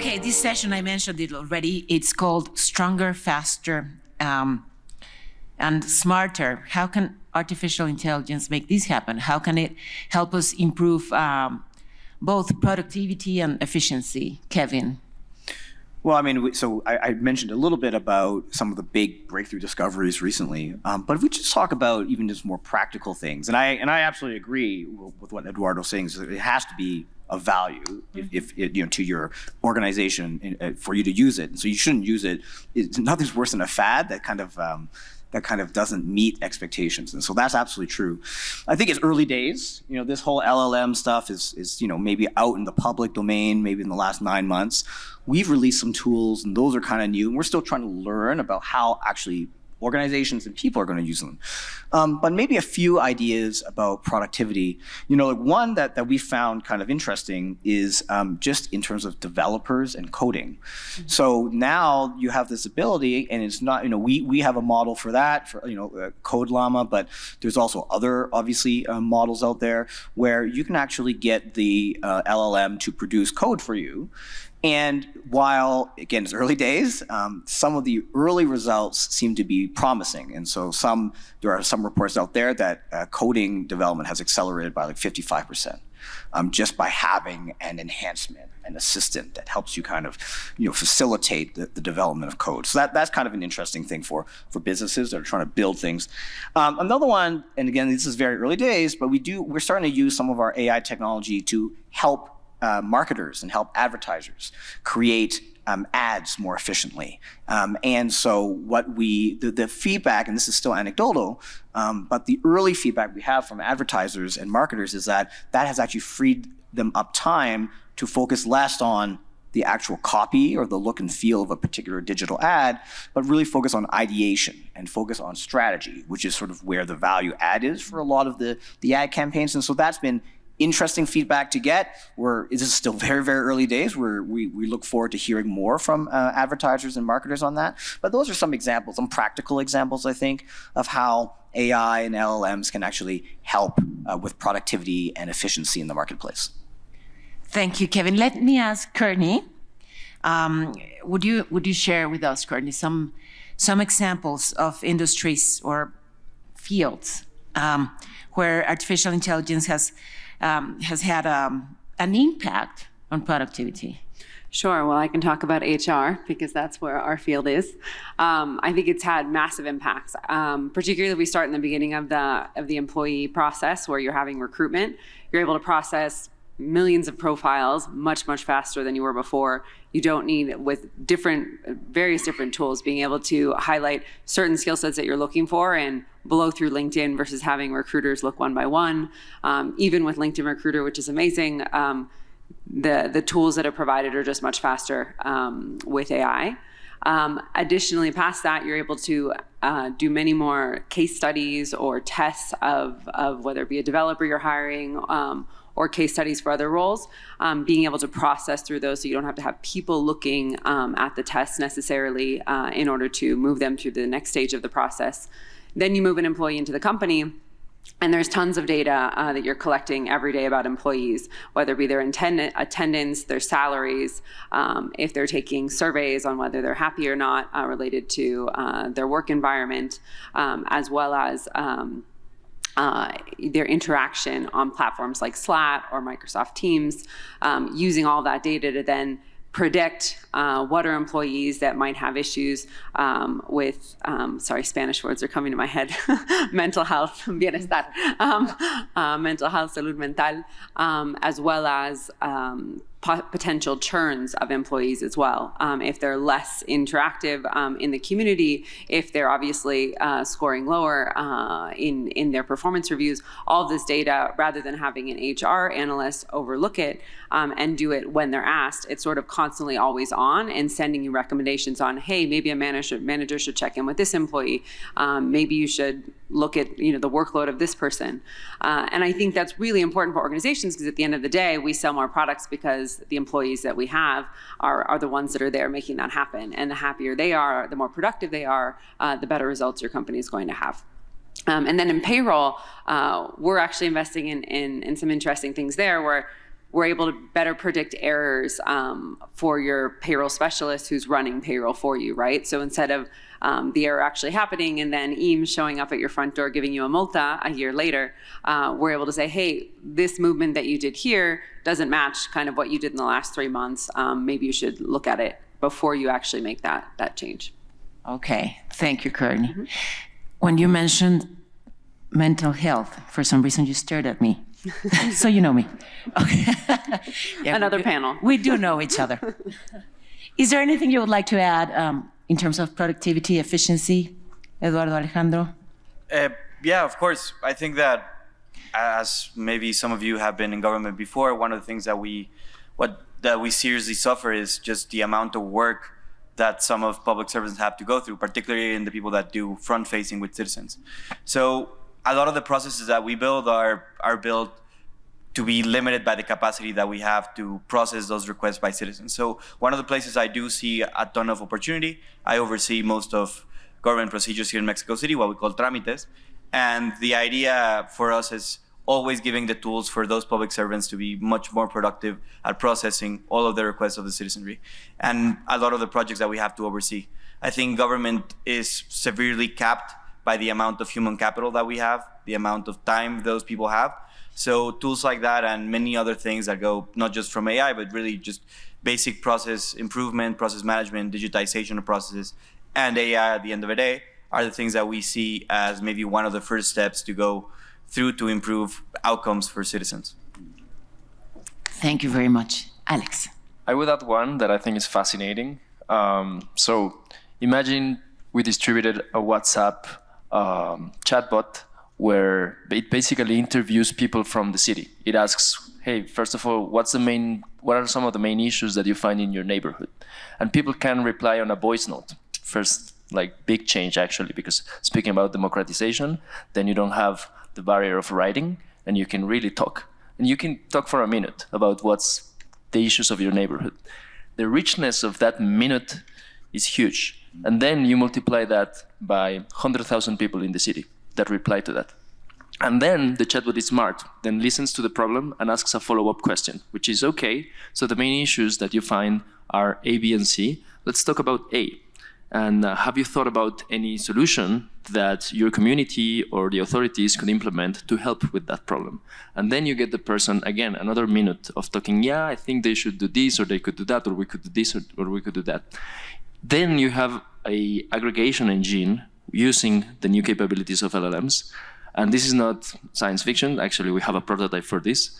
Okay, this session, I mentioned it already. It's called Stronger, Faster, and Smarter. How can artificial intelligence make this happen? How can it help us improve both productivity and efficiency? Kevin. Well, I mean, so I mentioned a little bit about some of the big breakthrough discoveries recently, but if we just talk about even just more practical things, and I absolutely agree with what Eduardo's saying, is that it has to be of value if to your organization for you to use it. So you shouldn't use it. Nothing's worse than a fad that kind of doesn't meet expectations. And so that's absolutely true. I think it's early days. This whole LLM stuff is maybe out in the public domain, maybe in the last 9 months. We've released some tools, and those are kind of new. And we're still trying to learn about how actually organizations and people are going to use them. But maybe a few ideas about productivity. Like one that we found kind of interesting is just in terms of developers and coding. Mm-hmm. So now you have this ability, and it's not, we have a model for that, for, Code Llama, but there's also other, obviously, models out there where you can actually get the LLM to produce code for you. And while, again, it's early days, some of the early results seem to be promising. And so there are some reports out there that coding development has accelerated by like 55%, just by having an enhancement, an assistant that helps you kind of facilitate the development of code. So that's kind of an interesting thing for businesses that are trying to build things. Another one, and again, this is very early days, but we're starting to use some of our AI technology to help marketers and help advertisers create ads more efficiently. And so the feedback, and this is still anecdotal, but the early feedback we have from advertisers and marketers is that has actually freed them up time to focus less on the actual copy or the look and feel of a particular digital ad, but really focus on ideation and focus on strategy, which is sort of where the value add is for a lot of the ad campaigns. And so that's been interesting feedback to get. This is still very, very early days. We look forward to hearing more from advertisers and marketers on that. But those are some examples, some practical examples, I think, of how AI and LLMs can actually help with productivity and efficiency in the marketplace. Thank you, Kevin. Let me ask Courtney. Would you share with us, Courtney, some examples of industries or fields where artificial intelligence has had an impact on productivity? Sure. Well, I can talk about HR because that's where our field is. I think it's had massive impacts. Particularly, we start in the beginning of the employee process where you're having recruitment. You're able to process millions of profiles much faster than you were before. You don't need, with various different tools, being able to highlight certain skill sets that you're looking for and blow through LinkedIn versus having recruiters look one by one. Even with LinkedIn Recruiter, which is amazing, the tools that are provided are just much faster with AI. Additionally, past that, you're able to do many more case studies or tests of whether it be a developer you're hiring or case studies for other roles, being able to process through those so you don't have to have people looking at the tests necessarily in order to move them through the next stage of the process. Then you move an employee into the company, and there's tons of data that you're collecting every day about employees, whether it be their attendance, their salaries, if they're taking surveys on whether they're happy or not related to their work environment, as well as their interaction on platforms like Slack or Microsoft Teams, using all that data to then predict what are employees that might have issues with, Spanish words are coming to my head, mental health, bienestar, mental health, salud mental, as well as potential churns of employees as well. If they're less interactive in the community, if they're obviously scoring lower in their performance reviews, all of this data, rather than having an HR analyst overlook it and do it when they're asked, it's sort of constantly always on and sending you recommendations on, hey, maybe a manager should check in with this employee. Maybe you should look at the workload of this person. And I think that's really important for organizations because at the end of the day, we sell more products because the employees that we have are the ones that are there making that happen. And the happier they are, the more productive they are, the better results your company is going to have. And then in payroll, we're actually investing in some interesting things there where we're able to better predict errors for your payroll specialist who's running payroll for you, right? So instead of the error actually happening and then Eames showing up at your front door giving you a multa a year later, we're able to say, hey, this movement that you did here doesn't match kind of what you did in the last 3 months. Maybe you should look at it before you actually make that change. Okay, thank you, Courtney. When you mentioned mental health, for some reason you stared at me. So you know me. Okay. Yeah, Another panel. We do know each other. Is there anything you would like to add in terms of productivity, efficiency, Eduardo, Alejandro? Yeah, of course. I think that as maybe some of you have been in government before, one of the things that we seriously suffer is just the amount of work that some of public servants have to go through, particularly in the people that do front-facing with citizens. So a lot of the processes that we build are built to be limited by the capacity that we have to process those requests by citizens. So one of the places I do see a ton of opportunity, I oversee most of government procedures here in Mexico City, what we call trámites. And the idea for us is always giving the tools for those public servants to be much more productive at processing all of the requests of the citizenry and a lot of the projects that we have to oversee. I think government is severely capped by the amount of human capital that we have, the amount of time those people have. So tools like that and many other things that go not just from AI, but really just basic process improvement, process management, digitization of processes, and AI at the end of the day are the things that we see as maybe one of the first steps to go through to improve outcomes for citizens. Thank you very much. Alex. I would add one that I think is fascinating. So imagine we distributed a WhatsApp chatbot where it basically interviews people from the city. It asks, hey, first of all, what are some of the main issues that you find in your neighborhood? And people can reply on a voice note. First, like big change actually, because speaking about democratization, then you don't have the barrier of writing and you can really talk. And you can talk for a minute about what's the issues of your neighborhood. The richness of that minute is huge. And then you multiply that by 100,000 people in the city that reply to that. And then the chatbot is smart, then listens to the problem and asks a follow-up question, which is, okay, so the main issues that you find are A, B, and C. Let's talk about A. And have you thought about any solution that your community or the authorities could implement to help with that problem? And then you get the person, again, another minute of talking, yeah, I think they should do this, or they could do that, or we could do this, or we could do that. Then you have a aggregation engine using the new capabilities of LLMs. And this is not science fiction. Actually, we have a prototype for this.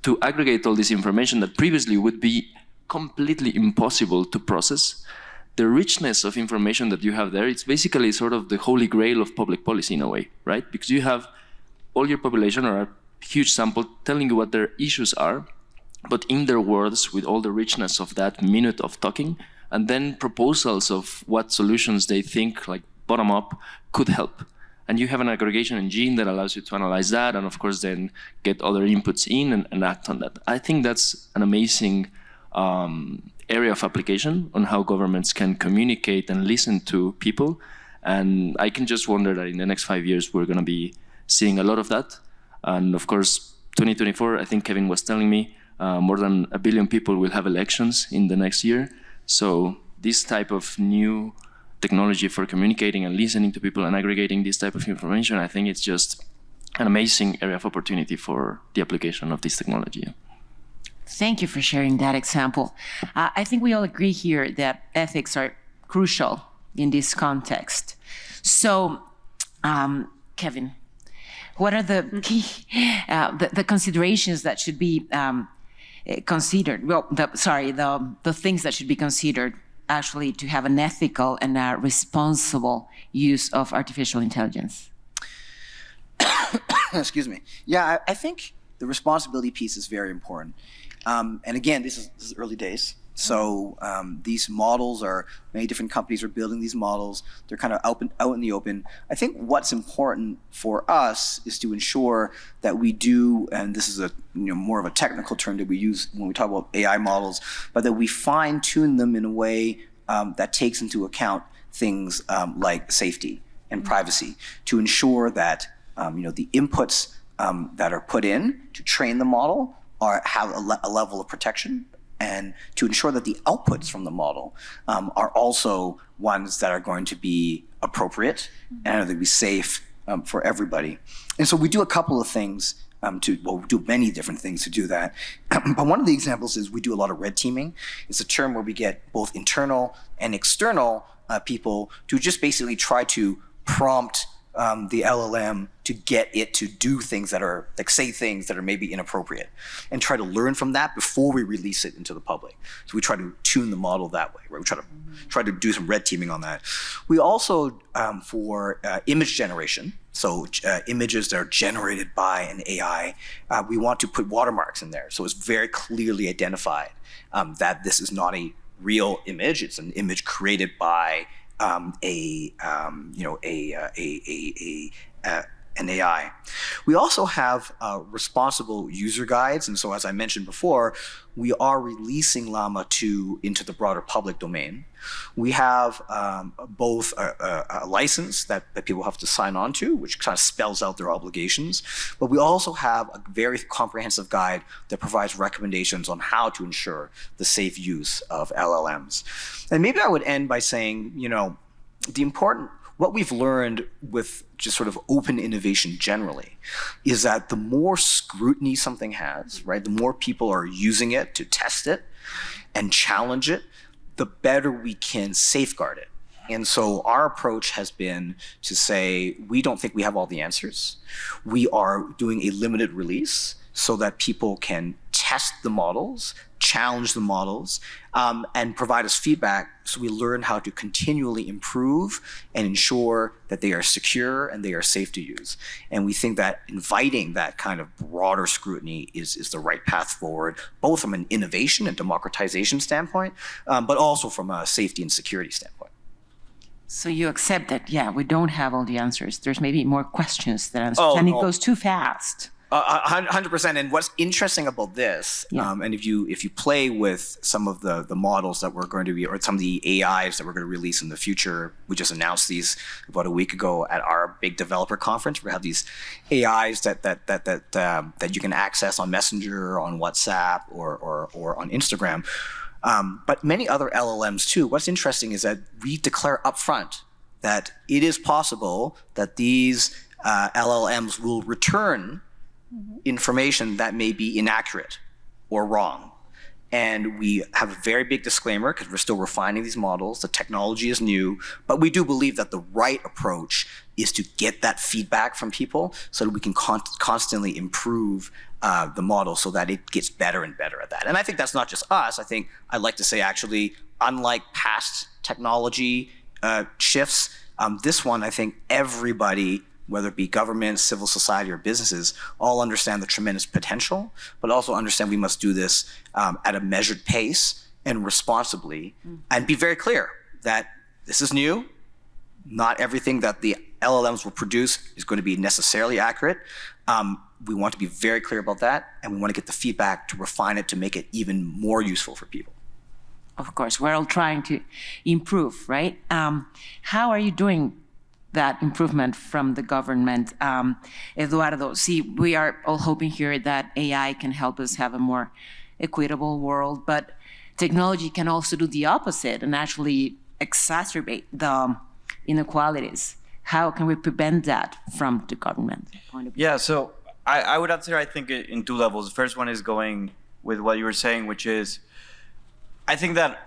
To aggregate all this information that previously would be completely impossible to process, the richness of information that you have there, it's basically sort of the holy grail of public policy in a way, right? Because you have all your population or a huge sample telling you what their issues are, but in their words with all the richness of that minute of talking, and then proposals of what solutions they think, like bottom up, could help. And you have an aggregation engine that allows you to analyze that and of course then get other inputs in and act on that. I think that's an amazing area of application on how governments can communicate and listen to people. And I can just wonder that in the next 5 years, we're going to be seeing a lot of that. And of course, 2024, I think Kevin was telling me, more than 1 billion people will have elections in the next year. So this type of new technology for communicating and listening to people and aggregating this type of information, I think it's just an amazing area of opportunity for the application of this technology. Thank you for sharing that example. I think we all agree here that ethics are crucial in this context. So, Kevin, what are the key the considerations that should be considered? Well, the things that should be considered actually to have an ethical and a responsible use of artificial intelligence. Excuse me. Yeah, I think the responsibility piece is very important. And again, this is early days. So these models many different companies are building these models. They're kind of out in the open. I think what's important for us is to ensure that we do, and this is more of a technical term that we use when we talk about AI models, but that we fine tune them in a way that takes into account things like safety and privacy to ensure that the inputs that are put in to train the model have a level of protection, and to ensure that the outputs from the model are also ones that are going to be appropriate and are going to be safe for everybody. And so we do a couple of things we do many different things to do that. But one of the examples is we do a lot of red teaming. It's a term where we get both internal and external people to just basically try to prompt the LLM to get it to do things that are, like, say things that are maybe inappropriate, and try to learn from that before we release it into the public. So we try to tune the model that way, right? We try to do some red teaming on that. We also, for image generation, so images that are generated by an AI, we want to put watermarks in there. So it's very clearly identified that this is not a real image. It's an image created by an AI. We also have responsible user guides, and so as I mentioned before, we are releasing Llama 2 into the broader public domain. We have both a license that people have to sign on to, which kind of spells out their obligations, but we also have a very comprehensive guide that provides recommendations on how to ensure the safe use of LLMs. And maybe I would end by saying, what we've learned with just sort of open innovation generally is that the more scrutiny something has, right, the more people are using it to test it and challenge it, the better we can safeguard it. And so our approach has been to say, we don't think we have all the answers. We are doing a limited release so that people can test the models, challenge the models, and provide us feedback so we learn how to continually improve and ensure that they are secure and they are safe to use. And we think that inviting that kind of broader scrutiny is the right path forward, both from an innovation and democratization standpoint, but also from a safety and security standpoint. So you accept that, yeah, we don't have all the answers. There's maybe more questions than answers, and it goes too fast. 100%. And what's interesting about this, and if you play with some of the models that we're going to be, or some of the AIs that we're going to release in the future, we just announced these about a week ago at our big developer conference. We have these AIs that you can access on Messenger, on WhatsApp, or on Instagram. But many other LLMs too. What's interesting is that we declare upfront that it is possible that these LLMs will return information that may be inaccurate or wrong. And we have a very big disclaimer because we're still refining these models. The technology is new, but we do believe that the right approach is to get that feedback from people so that we can constantly improve the model so that it gets better and better at that. And I think that's not just us. I think I'd like to say, actually, unlike past technology shifts, this one, I think everybody, whether it be government, civil society, or businesses, all understand the tremendous potential, but also understand we must do this at a measured pace and responsibly, and be very clear that this is new. Not everything that the LLMs will produce is going to be necessarily accurate. We want to be very clear about that, and we want to get the feedback to refine it to make it even more useful for people. Of course, we're all trying to improve, right? How are you doing that improvement from the government? Eduardo, see, we are all hoping here that AI can help us have a more equitable world, but technology can also do the opposite and actually exacerbate the inequalities. How can we prevent that from the government point of view? Yeah, so I would answer, I think, in two levels. The first one is going with what you were saying, which is, I think that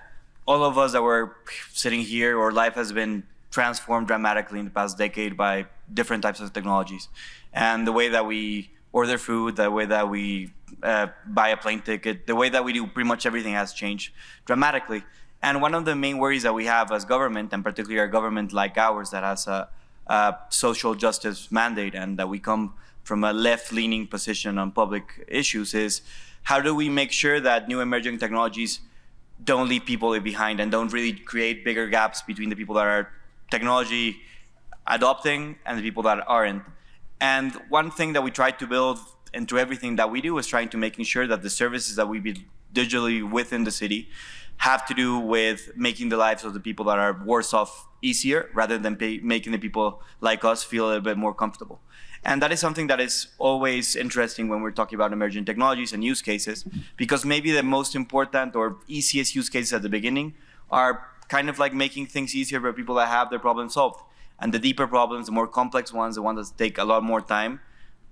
all of us that were sitting here, or life has been transformed dramatically in the past decade by different types of technologies. And the way that we order food, the way that we buy a plane ticket, the way that we do pretty much everything has changed dramatically. And one of the main worries that we have as government, and particularly a government like ours that has a social justice mandate and that we come from a left-leaning position on public issues, is how do we make sure that new emerging technologies don't leave people behind and don't really create bigger gaps between the people that are technology adopting and the people that aren't. And one thing that we try to build into everything that we do is trying to making sure that the services that we build digitally within the city have to do with making the lives of the people that are worse off easier rather than making the people like us feel a little bit more comfortable. And that is something that is always interesting when we're talking about emerging technologies and use cases, because maybe the most important or easiest use cases at the beginning are kind of like making things easier for people that have their problems solved. And the deeper problems, the more complex ones, the ones that take a lot more time,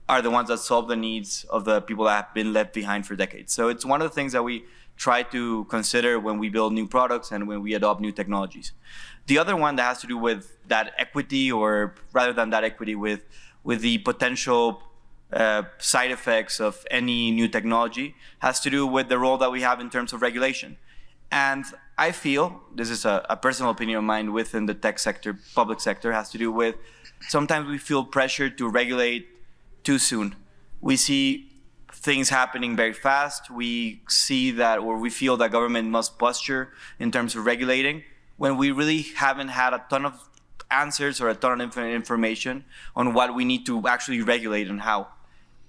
are the ones that solve the needs of the people that have been left behind for decades. So it's one of the things that we try to consider when we build new products and when we adopt new technologies. The other one that has to do with that equity, or rather than that equity, with the potential side effects of any new technology, has to do with the role that we have in terms of regulation. And I feel, this is a personal opinion of mine within the tech sector, public sector, has to do with sometimes we feel pressure to regulate too soon. We see things happening very fast. We see that, or we feel that government must posture in terms of regulating, when we really haven't had a ton of answers or a ton of information on what we need to actually regulate and how.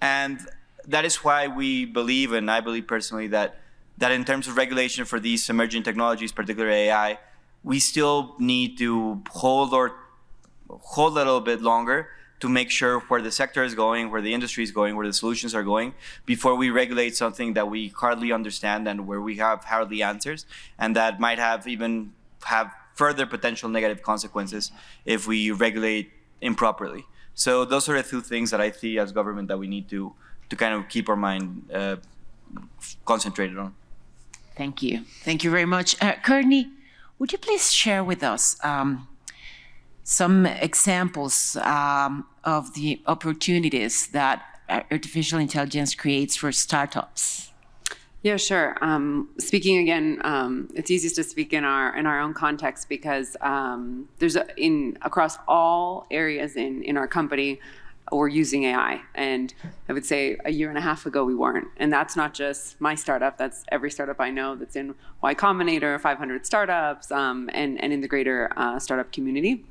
And that is why we believe, and I believe personally, that in terms of regulation for these emerging technologies, particularly AI, we still need to hold a little bit longer to make sure where the sector is going, where the industry is going, where the solutions are going, before we regulate something that we hardly understand and where we have hardly answers, and that might have further potential negative consequences if we regulate improperly. So those are the two things that I see as government that we need to kind of keep our mind concentrated on. Thank you. Thank you very much. Courtney, would you please share with us some examples of the opportunities that artificial intelligence creates for startups? Yeah, sure. Speaking again, it's easiest to speak in our own context, because there's across all areas in our company, we're using AI. And I would say a year and a half ago, we weren't. And that's not just my startup, that's every startup I know that's in Y Combinator, 500 startups, and in the greater startup community.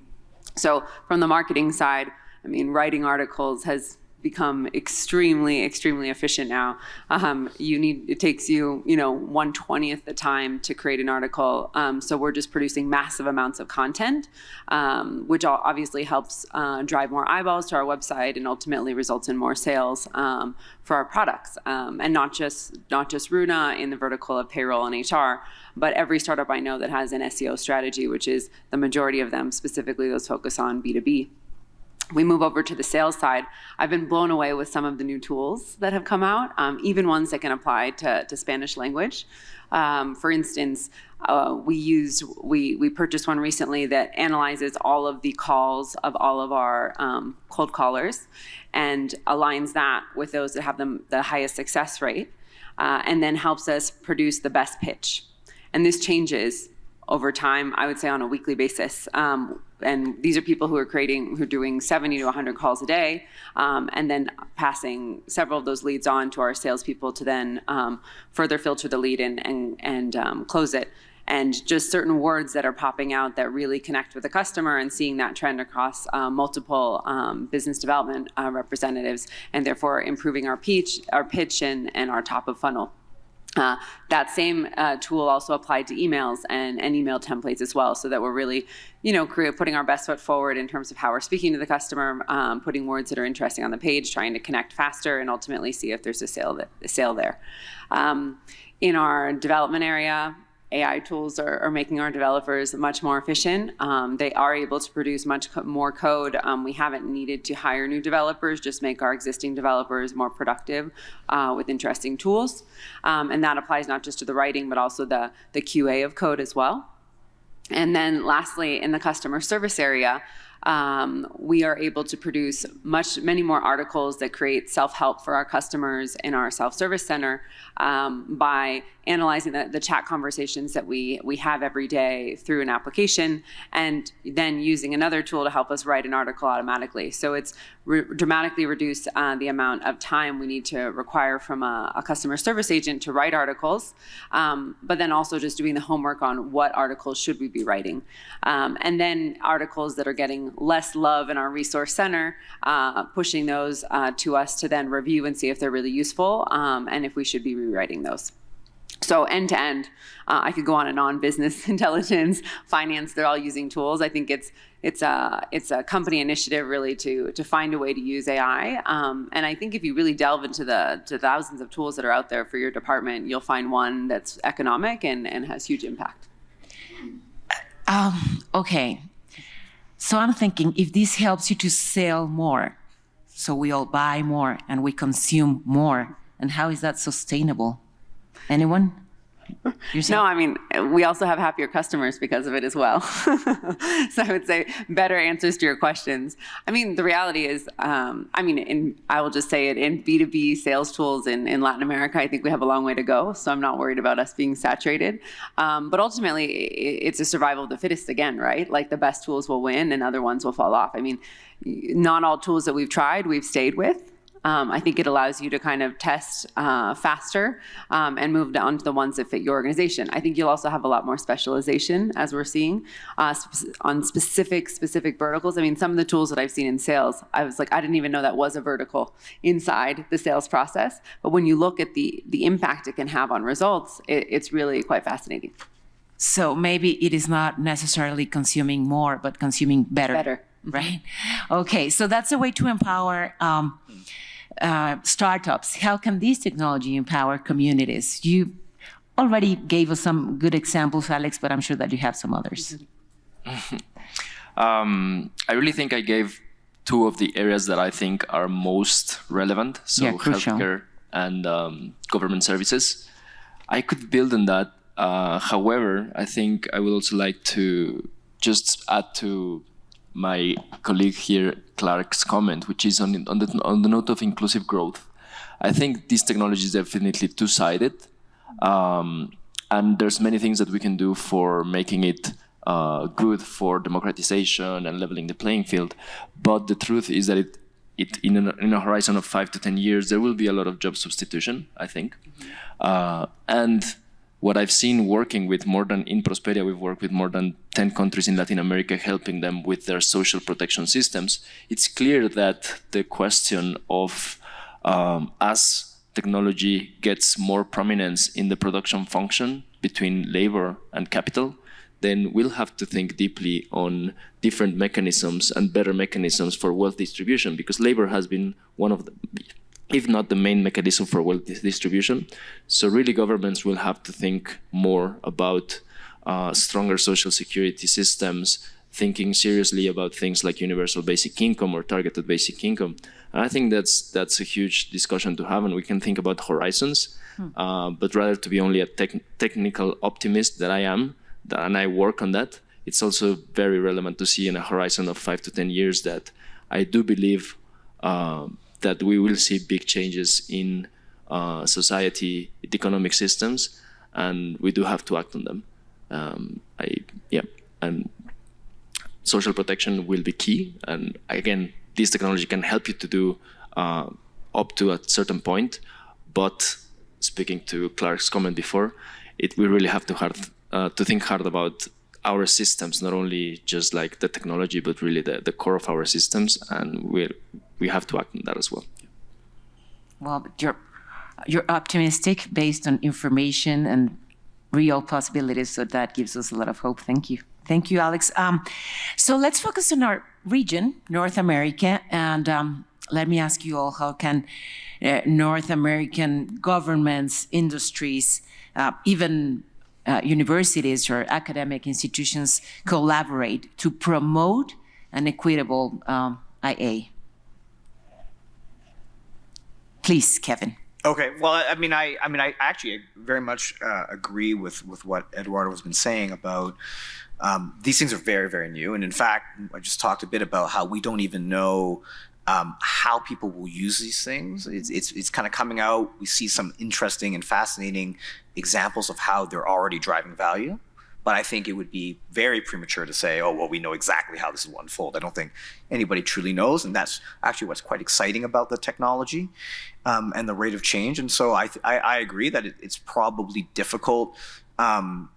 So from the marketing side, I mean, writing articles has become extremely efficient now. It takes you 1/20th the time to create an article. So we're just producing massive amounts of content, which obviously helps drive more eyeballs to our website and ultimately results in more sales for our products. And not just Runa in the vertical of payroll and HR, but every startup I know that has an SEO strategy, which is the majority of them, specifically those focus on B2B. We move over to the sales side. I've been blown away with some of the new tools that have come out, even ones that can apply to Spanish language. For instance, we purchased one recently that analyzes all of the calls of all of our cold callers and aligns that with those that have the highest success rate, and then helps us produce the best pitch. And this changes over time, I would say on a weekly basis. And these are people who are doing 70 to 100 calls a day, and then passing several of those leads on to our salespeople to then further filter the lead and close it. And just certain words that are popping out that really connect with the customer, and seeing that trend across multiple business development representatives, and therefore improving our pitch and our top of funnel. That same tool also applied to emails and email templates as well, so that we're really, putting our best foot forward in terms of how we're speaking to the customer, putting words that are interesting on the page, trying to connect faster, and ultimately see if there's a sale there. In our development area, AI tools are making our developers much more efficient. They are able to produce much more code. We haven't needed to hire new developers, just make our existing developers more productive with interesting tools. And that applies not just to the writing, but also the QA of code as well. And then lastly, in the customer service area, we are able to produce many more articles that create self-help for our customers in our self-service center by analyzing the chat conversations that we have every day through an application, and then using another tool to help us write an article automatically. So it's dramatically reduced the amount of time we need to require from a customer service agent to write articles, but then also just doing the homework on what articles should we be writing. And then articles that are getting less love in our resource center, pushing those to us to then review and see if they're really useful, and if we should be rewriting those. So end to end, I could go on and on. Business intelligence, finance, they're all using tools. I think it's a company initiative really to find a way to use AI. And I think if you really delve into the thousands of tools that are out there for your department, you'll find one that's economic and has huge impact. Okay. So I'm thinking if this helps you to sell more, so we all buy more and we consume more, and how is that sustainable? Anyone? No, I mean, we also have happier customers because of it as well. So I would say better answers to your questions. I mean, the reality is, I will just say it, in B2B sales tools in Latin America, I think we have a long way to go. So I'm not worried about us being saturated. But ultimately, it's a survival of the fittest again, right? Like the best tools will win and other ones will fall off. I mean, not all tools that we've tried, we've stayed with. I think it allows you to kind of test faster and move on to the ones that fit your organization. I think you'll also have a lot more specialization, as we're seeing, on specific verticals. I mean, some of the tools that I've seen in sales, I was like, I didn't even know that was a vertical inside the sales process. But when you look at the impact it can have on results, it's really quite fascinating. So maybe it is not necessarily consuming more, but consuming better. Right? Okay, so that's a way to empower startups. How can this technology empower communities? You already gave us some good examples, Alex, but I'm sure that you have some others. I really think I gave two of the areas that I think are most relevant. So healthcare and government services. I could build on that. However, I think I would also like to just add to my colleague here, Clark's comment, which is on the note of inclusive growth. I think this technology is definitely two-sided, and there's many things that we can do for making it good for democratization and leveling the playing field. But the truth is that in a horizon of 5 to 10 years, there will be a lot of job substitution, I think. And what I've seen working with in Prosperia, we've worked with more than 10 countries in Latin America, helping them with their social protection systems. It's clear that the question of as technology gets more prominence in the production function between labor and capital, then we'll have to think deeply on different mechanisms and better mechanisms for wealth distribution, because labor has been one of the, if not the main mechanism for wealth distribution. So really governments will have to think more about stronger social security systems, thinking seriously about things like universal basic income or targeted basic income. And I think that's a huge discussion to have, and we can think about horizons, but rather to be only a technical optimist that I am, and I work on that. It's also very relevant to see in a horizon of 5 to 10 years that I do believe that we will see big changes in society, economic systems, and we do have to act on them. And social protection will be key. And again, this technology can help you to do up to a certain point. But speaking to Clark's comment before, we really have to think hard about our systems, not only just like the technology, but really the core of our systems, and we have to act on that as well. Well, you're optimistic based on information and real possibilities, so that gives us a lot of hope. Thank you. Thank you, Alex. So let's focus on our region, North America, and let me ask you all, how can North American governments, industries, even universities or academic institutions collaborate to promote an equitable IA? Please, Kevin. Okay. Well, I actually very much agree with what Eduardo has been saying about these things are very, very new. And in fact, I just talked a bit about how we don't even know how people will use these things. It's kind of coming out. We see some interesting and fascinating examples of how they're already driving value. But I think it would be very premature to say, oh, well, we know exactly how this will unfold. I don't think anybody truly knows. And that's actually what's quite exciting about the technology and the rate of change. And so I agree that it's probably difficult and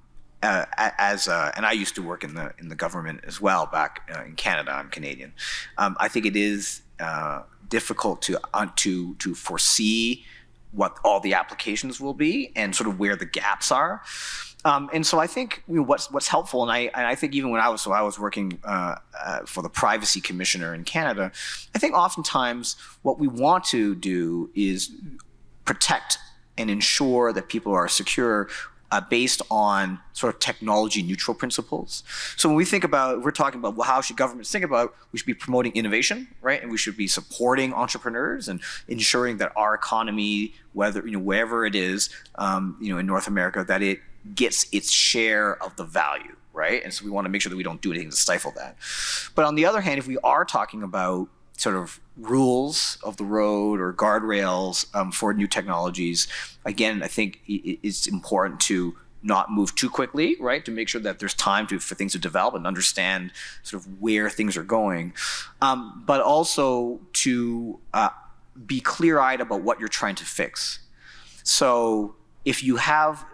I used to work in the government as well back in Canada. I'm Canadian. I think it is difficult to foresee what all the applications will be and sort of where the gaps are. And so I think what's helpful, and I think even when I was working for the Privacy Commissioner in Canada, I think oftentimes what we want to do is protect and ensure that people are secure based on sort of technology neutral principles. So when we're talking about, well, how should governments think about, we should be promoting innovation, right? And we should be supporting entrepreneurs and ensuring that our economy, wherever it is, in North America, that it gets its share of the value, right? And so we want to make sure that we don't do anything to stifle that. But on the other hand, if we are talking about sort of rules of the road or guardrails for new technologies, again, I think it's important to not move too quickly, right? To make sure that there's time for things to develop and understand sort of where things are going, but also to be clear-eyed about what you're trying to fix. So if you have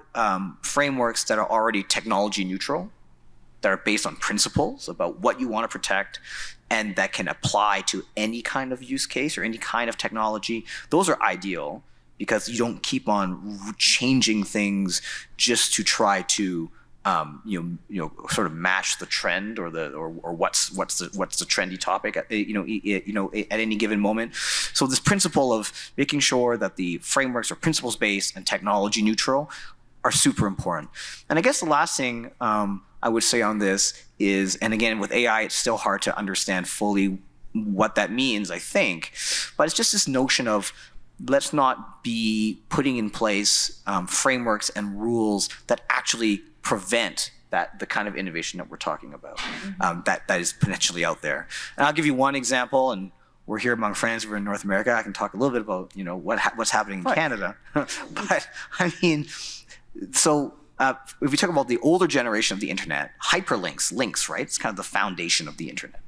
frameworks that are already technology neutral, that are based on principles about what you want to protect and that can apply to any kind of use case or any kind of technology, those are ideal because you don't keep on changing things just to try to sort of match the trend or what's the trendy topic at any given moment. So this principle of making sure that the frameworks are principles based and technology neutral are super important. And I guess the last thing I would say on this is, and again, with AI, it's still hard to understand fully what that means, I think, but it's just this notion of let's not be putting in place frameworks and rules that actually prevent the kind of innovation that we're talking about, that is potentially out there. And I'll give you one example, and we're here among friends, we're in North America, I can talk a little bit about what's happening in Canada. But I mean, so if we talk about the older generation of the internet, links, right? It's kind of the foundation of the internet.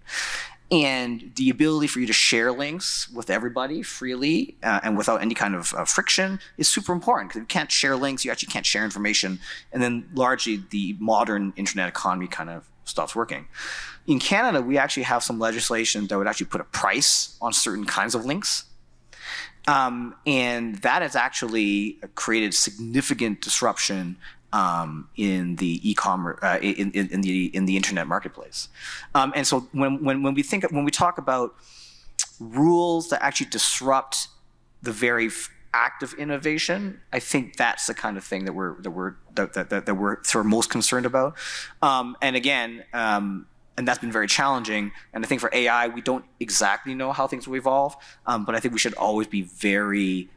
And the ability for you to share links with everybody freely and without any kind of friction is super important, because if you can't share links, you actually can't share information. And then largely the modern internet economy kind of stops working. In Canada, we actually have some legislation that would actually put a price on certain kinds of links. And that has actually created significant disruption in the e-commerce, in the internet marketplace. And so when we talk about rules that actually disrupt the very act of innovation, I think that's the kind of thing that we're sort of most concerned about. And again, and that's been very challenging. And I think for AI, we don't exactly know how things will evolve, but I think we should always be very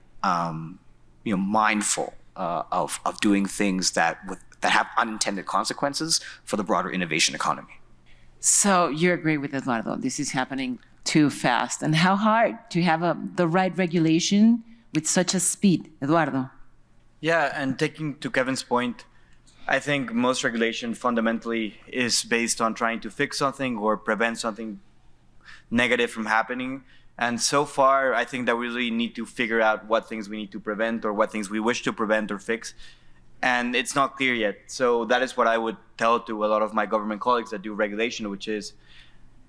mindful of doing things that have unintended consequences for the broader innovation economy. So you agree with Eduardo, this is happening too fast. And how hard to have the right regulation with such a speed, Eduardo? Yeah, and taking to Kevin's point, I think most regulation fundamentally is based on trying to fix something or prevent something negative from happening. And so far, I think that we really need to figure out what things we need to prevent or what things we wish to prevent or fix. And it's not clear yet. So that is what I would tell to a lot of my government colleagues that do regulation, which is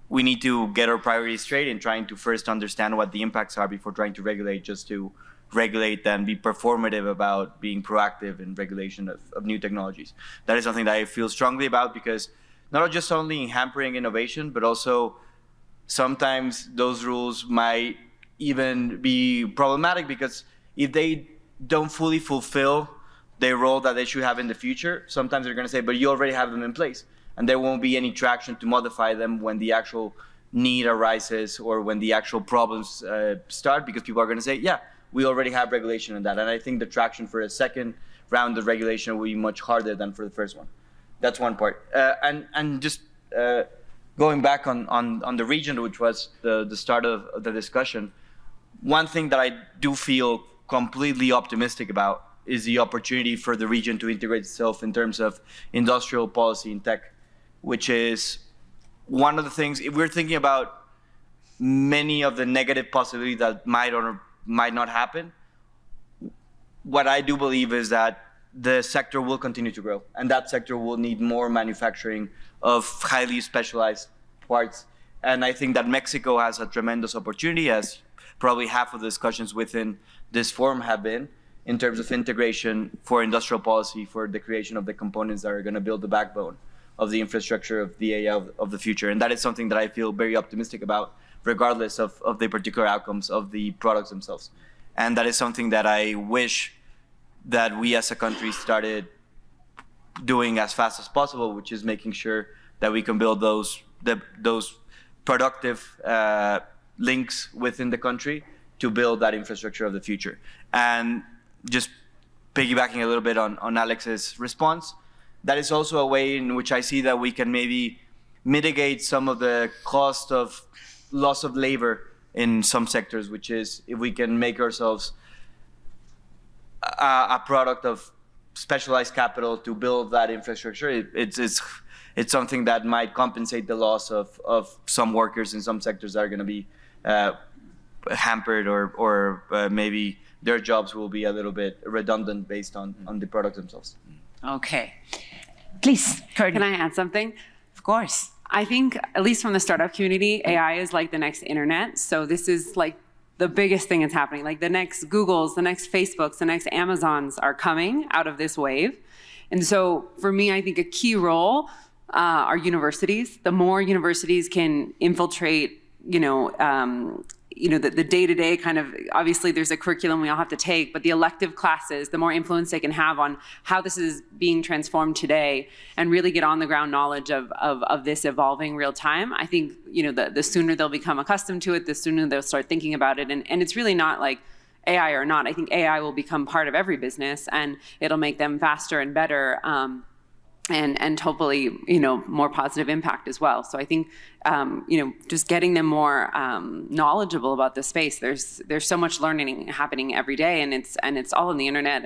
we need to get our priorities straight in trying to first understand what the impacts are before trying to regulate just to regulate and be performative about being proactive in regulation of new technologies. That is something that I feel strongly about, because not just only hampering innovation, but also sometimes those rules might even be problematic, because if they don't fully fulfill their role that they should have in the future, sometimes they're going to say, but you already have them in place. And there won't be any traction to modify them when the actual need arises or when the actual problems start, because people are going to say, yeah, we already have regulation on that. And I think the traction for a second round of regulation will be much harder than for the first one. That's one part. And just going back on the region, which was the start of the discussion, one thing that I do feel completely optimistic about is the opportunity for the region to integrate itself in terms of industrial policy and tech, which is one of the things, if we're thinking about many of the negative possibilities that might or might not happen, what I do believe is that the sector will continue to grow, and that sector will need more manufacturing of highly specialized parts And I think that Mexico has a tremendous opportunity, as probably half of the discussions within this forum have been, in terms of integration for industrial policy, for the creation of the components that are going to build the backbone of the infrastructure of the AI of the future. And that is something that I feel very optimistic about, regardless of the particular outcomes of the products themselves. And that is something that I wish that we as a country started doing as fast as possible, which is making sure that we can build those productive links within the country to build that infrastructure of the future. And just piggybacking a little bit on Alex's response, that is also a way in which I see that we can maybe mitigate some of the cost of loss of labor in some sectors, which is if we can make ourselves a product of specialized capital to build that infrastructure, it's something that might compensate the loss of some workers in some sectors that are going to be hampered, or maybe their jobs will be a little bit redundant based on the products themselves. Okay. Please, Courtney. Can I add something? Of course. I think, at least from the startup community, AI is like the next internet. So this is like the biggest thing that's happening. Like the next Googles, the next Facebooks, the next Amazons are coming out of this wave. And so for me, I think a key role are universities. The more universities can infiltrate, the day-to-day kind of, obviously there's a curriculum we all have to take, but the elective classes, the more influence they can have on how this is being transformed today and really get on the ground knowledge of this evolving real time. I think, the sooner they'll become accustomed to it, the sooner they'll start thinking about it. And it's really not like AI or not. I think AI will become part of every business and it'll make them faster and better. And hopefully, more positive impact as well. So I think, just getting them more knowledgeable about the space. There's so much learning happening every day, and it's all on the internet,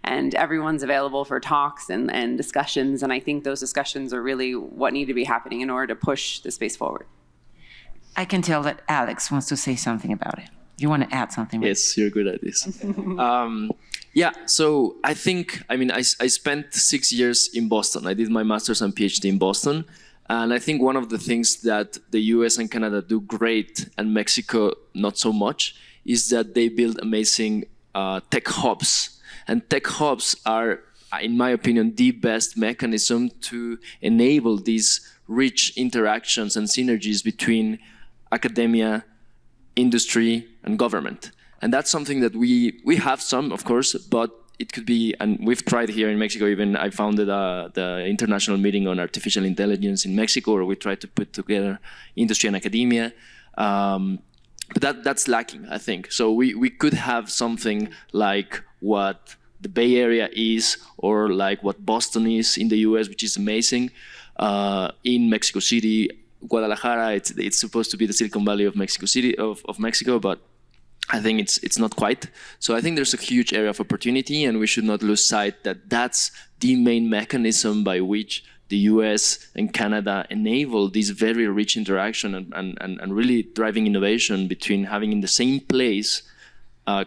and everyone's available for talks and discussions. And I think those discussions are really what need to be happening in order to push the space forward. I can tell that Alex wants to say something about it. You want to add something? Yes, you're good at this. Yeah, so I spent 6 years in Boston. I did my master's and PhD in Boston. And I think one of the things that the US and Canada do great, and Mexico not so much, is that they build amazing tech hubs. And tech hubs are, in my opinion, the best mechanism to enable these rich interactions and synergies between academia, industry, and government. And that's something that we have some, of course, but it could be, and we've tried here in Mexico, even I founded the international meeting on artificial intelligence in Mexico, where we tried to put together industry and academia. But that's lacking, I think. So we could have something like what the Bay Area is, or like what Boston is in the US, which is amazing. In Mexico City, Guadalajara, it's supposed to be the Silicon Valley of Mexico City, of Mexico, but I think it's not quite. So I think there's a huge area of opportunity, and we should not lose sight that that's the main mechanism by which the US and Canada enable this very rich interaction and really driving innovation between having in the same place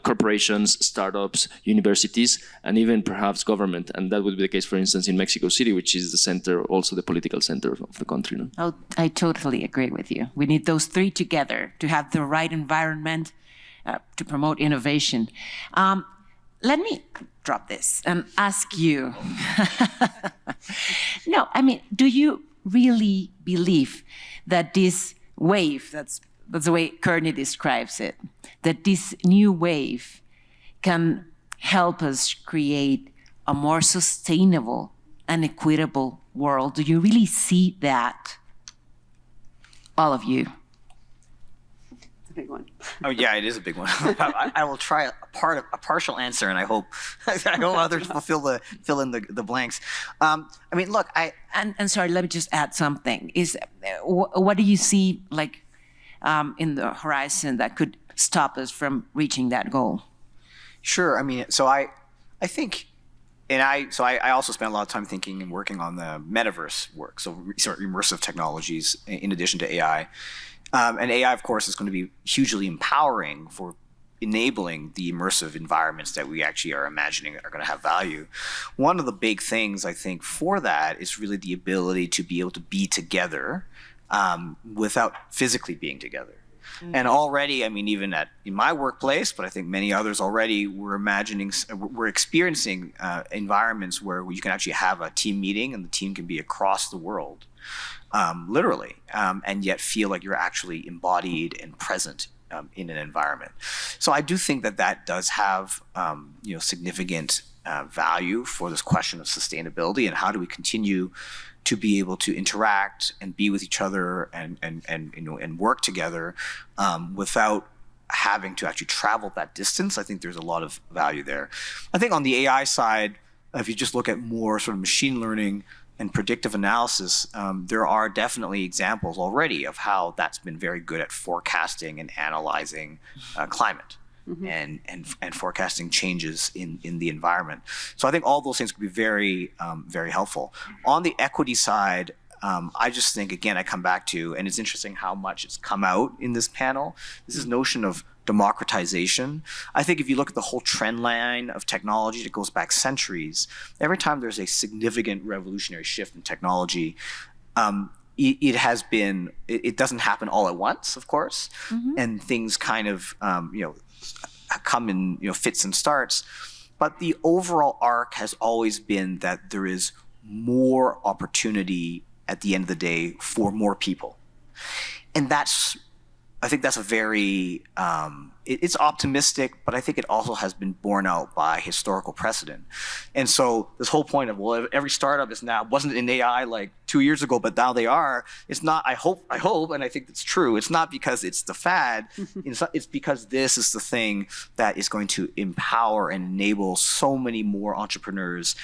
corporations, startups, universities, and even perhaps government. And that would be the case, for instance, in Mexico City, which is the center, also the political center of the country. No? Oh, I totally agree with you. We need those three together to have the right environment to promote innovation. Let me drop this and ask you. No, do you really believe that this wave, that's the way Courtney describes it, that this new wave can help us create a more sustainable and equitable world? Do you really see that? All of you. It's a big one. Oh yeah, it is a big one. I will try a partial answer, and I hope others will fill in the blanks. Look, And sorry, let me just add something. What do you see in the horizon that could stop us from reaching that goal? Sure. I think, and I also spent a lot of time thinking and working on the metaverse work, so sort of immersive technologies in addition to AI. And AI, of course, is going to be hugely empowering for enabling the immersive environments that we actually are imagining are going to have value. One of the big things, I think, for that is really the ability to be able to be together without physically being together. And already, I mean, even in my workplace, but I think many others already, we're experiencing environments where you can actually have a team meeting and the team can be across the world, literally, and yet feel like you're actually embodied and present in an environment. So I do think that does have significant value for this question of sustainability and how do we continue to be able to interact and be with each other and work together without having to actually travel that distance. I think there's a lot of value there. I think on the AI side, if you just look at more sort of machine learning and predictive analysis, there are definitely examples already of how that's been very good at forecasting and analyzing climate. And forecasting changes in the environment. So I think all those things could be very, very helpful. On the equity side, I just think, again, I come back to, and it's interesting how much it's come out in this panel, this notion of democratization. I think if you look at the whole trend line of technology that goes back centuries, every time there's a significant revolutionary shift in technology, it has been, it doesn't happen all at once, of course, and things kind of, come in fits and starts, but the overall arc has always been that there is more opportunity at the end of the day for more people, and I think that's a very it's optimistic, but I think it also has been borne out by historical precedent. And so this whole point of, well, every startup is now, wasn't in AI like 2 years ago, but now they are. It's not, I hope, and I think that's true. It's not because it's the fad. It's because this is the thing that is going to empower and enable so many more entrepreneurs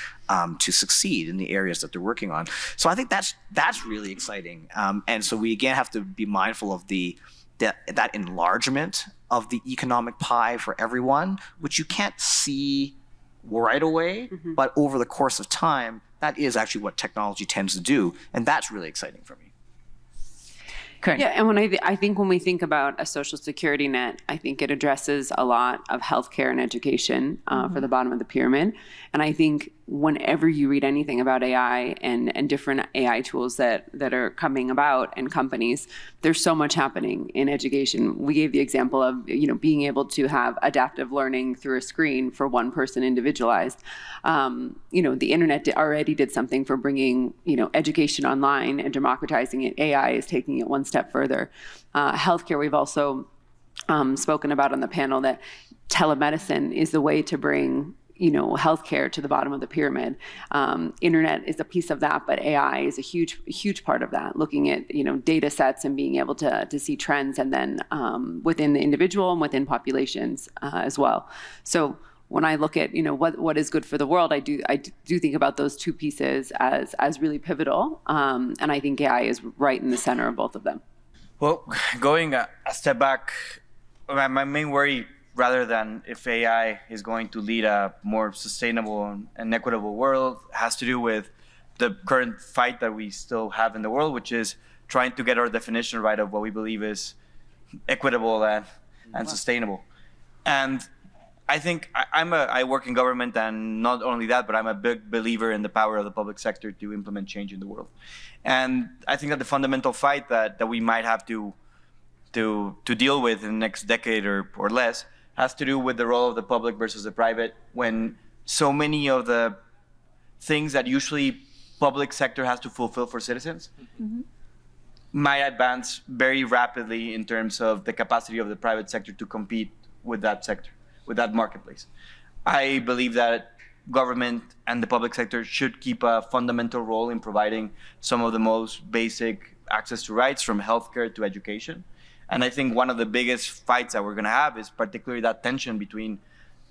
to succeed in the areas that they're working on. So I think that's really exciting. And so we again have to be mindful of that enlargement of the economic pie for everyone, which you can't see right away, but over the course of time, that is actually what technology tends to do, and that's really exciting for me. Correct. Yeah, and I think when we think about a social security net, I think it addresses a lot of healthcare and education for the bottom of the pyramid. And I think whenever you read anything about AI and different AI tools that are coming about in companies, there's so much happening in education. We gave the example of being able to have adaptive learning through a screen for one person individualized. The internet already did something for bringing education online and democratizing it. AI is taking it one step further. Healthcare, we've also spoken about on the panel that telemedicine is the way to bring healthcare to the bottom of the pyramid. Internet is a piece of that, but AI is a huge part of that. Looking at data sets and being able to see trends, and then within the individual and within populations as well. So when I look at what is good for the world, I do think about those two pieces as really pivotal, and I think AI is right in the center of both of them. Well, going a step back, my main worry, rather than if AI is going to lead a more sustainable and equitable world, has to do with the current fight that we still have in the world, which is trying to get our definition right of what we believe is equitable and sustainable. And I think I work in government, and not only that, but I'm a big believer in the power of the public sector to implement change in the world. And I think that the fundamental fight that we might have to deal with in the next decade or less has to do with the role of the public versus the private, when so many of the things that usually public sector has to fulfill for citizens might advance very rapidly in terms of the capacity of the private sector to compete with that sector, with that marketplace. I believe that government and the public sector should keep a fundamental role in providing some of the most basic access to rights, from healthcare to education. And I think one of the biggest fights that we're going to have is particularly that tension between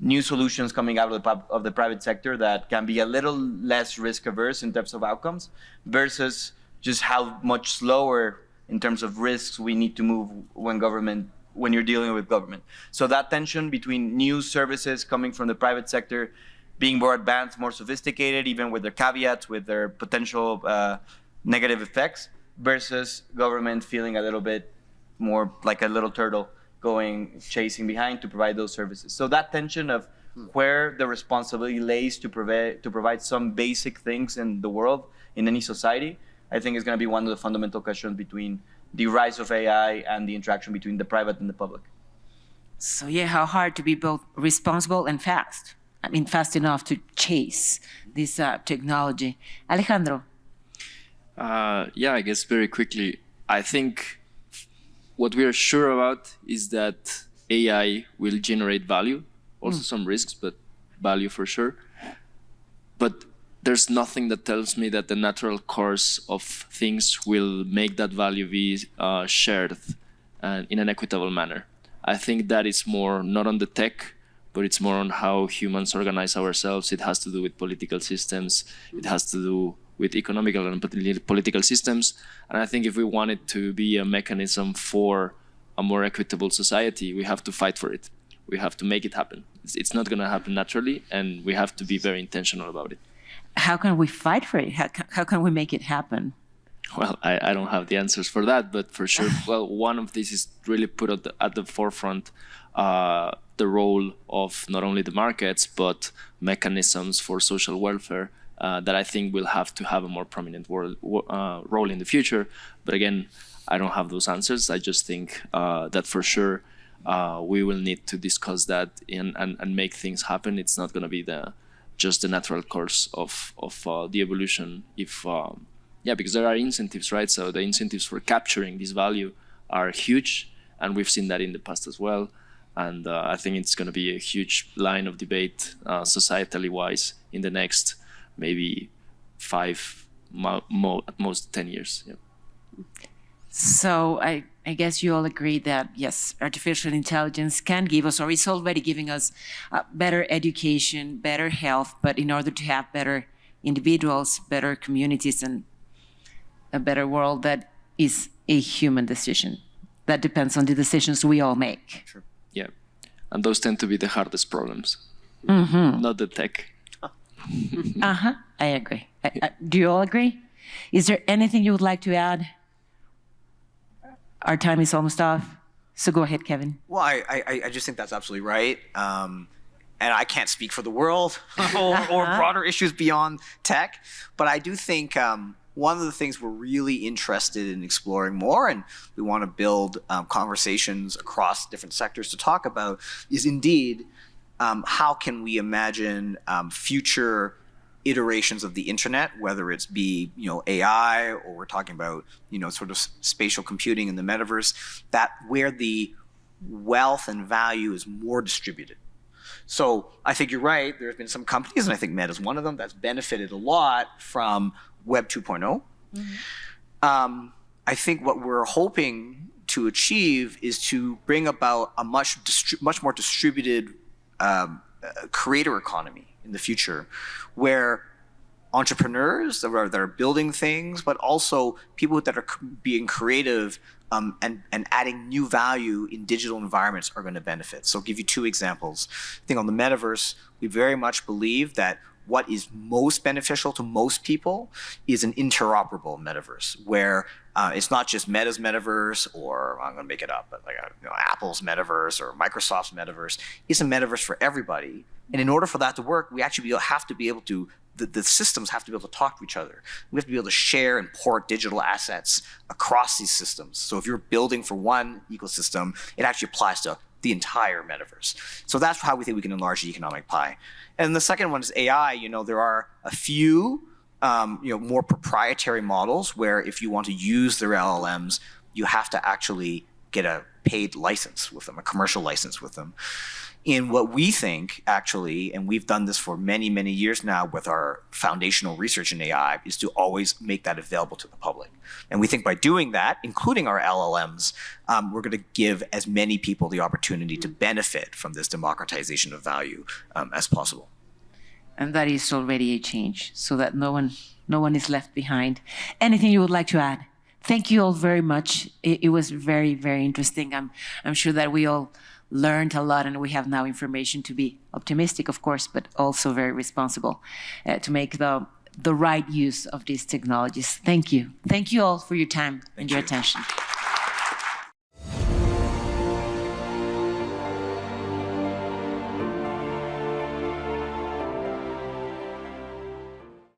new solutions coming out of the private sector that can be a little less risk averse in terms of outcomes, versus just how much slower in terms of risks we need to move when you're dealing with government. So that tension between new services coming from the private sector being more advanced, more sophisticated, even with their caveats, with their potential negative effects, versus government feeling a little bit more like a little turtle chasing behind to provide those services. So that tension of where the responsibility lays to provide some basic things in the world, in any society, I think is going to be one of the fundamental questions between the rise of AI and the interaction between the private and the public. So yeah, how hard to be both responsible and fast. I mean, fast enough to chase this technology. Alejandro. Yeah, I guess very quickly, I think what we are sure about is that AI will generate value, also some risks, but value for sure. But there's nothing that tells me that the natural course of things will make that value be shared in an equitable manner. I think that is more not on the tech, but it's more on how humans organize ourselves. It has to do with political systems. It has to do with economical and political systems. And I think if we want it to be a mechanism for a more equitable society, we have to fight for it. We have to make it happen. It's not going to happen naturally, and we have to be very intentional about it. How can we fight for it? How can we make it happen? Well, I don't have the answers for that, but for sure, well, one of these is really put at the forefront the role of not only the markets, but mechanisms for social welfare that I think will have to have a more prominent role in the future. But again, I don't have those answers. I just think that for sure we will need to discuss that and make things happen. It's not going to be just the natural course of the evolution because there are incentives, right? So the incentives for capturing this value are huge, and we've seen that in the past as well. And I think it's going to be a huge line of debate, societally wise, in the next maybe 5, at most 10 years. Yeah. So I guess you all agree that, yes, artificial intelligence can give us, or is already giving us, better education, better health, but in order to have better individuals, better communities, and a better world, that is a human decision. That depends on the decisions we all make. Sure. Yeah. And those tend to be the hardest problems, not the tech. I agree. Do you all agree? Is there anything you would like to add? Our time is almost off. So go ahead, Kevin. Well, I just think that's absolutely right. And I can't speak for the world or broader issues beyond tech. But I do think one of the things we're really interested in exploring more, and we want to build conversations across different sectors to talk about, is indeed how can we imagine future iterations of the internet, whether it's be AI, or we're talking about sort of spatial computing in the metaverse, that where the wealth and value is more distributed. So I think you're right. There's been some companies, and I think Meta is one of them, that's benefited a lot from Web 2.0. I think what we're hoping to achieve is to bring about a much more distributed creator economy in the future, where entrepreneurs that are building things, but also people that are being creative and adding new value in digital environments are going to benefit. So I'll give you 2 examples. I think on the metaverse, we very much believe that what is most beneficial to most people is an interoperable metaverse, where it's not just Meta's metaverse, or I'm going to make it up, but like Apple's metaverse or Microsoft's metaverse. It's a metaverse for everybody. And in order for that to work, we actually have to be able to, the systems have to be able to talk to each other. We have to be able to share and port digital assets across these systems. So if you're building for one ecosystem, it actually applies to the entire metaverse. So that's how we think we can enlarge the economic pie. And the second one is AI. There are a few more proprietary models where if you want to use their LLMs, you have to actually get a paid license with them, a commercial license with them. In what we think, actually, and we've done this for many, many years now with our foundational research in AI, is to always make that available to the public. And we think by doing that, including our LLMs, we're going to give as many people the opportunity to benefit from this democratization of value as possible. And that is already a change, so that no one is left behind. Anything you would like to add? Thank you all very much. It was very, very interesting. I'm sure that we all learned a lot, and we have now information to be optimistic, of course, but also very responsible to make the right use of these technologies. Thank you. Thank you all for your time and your attention.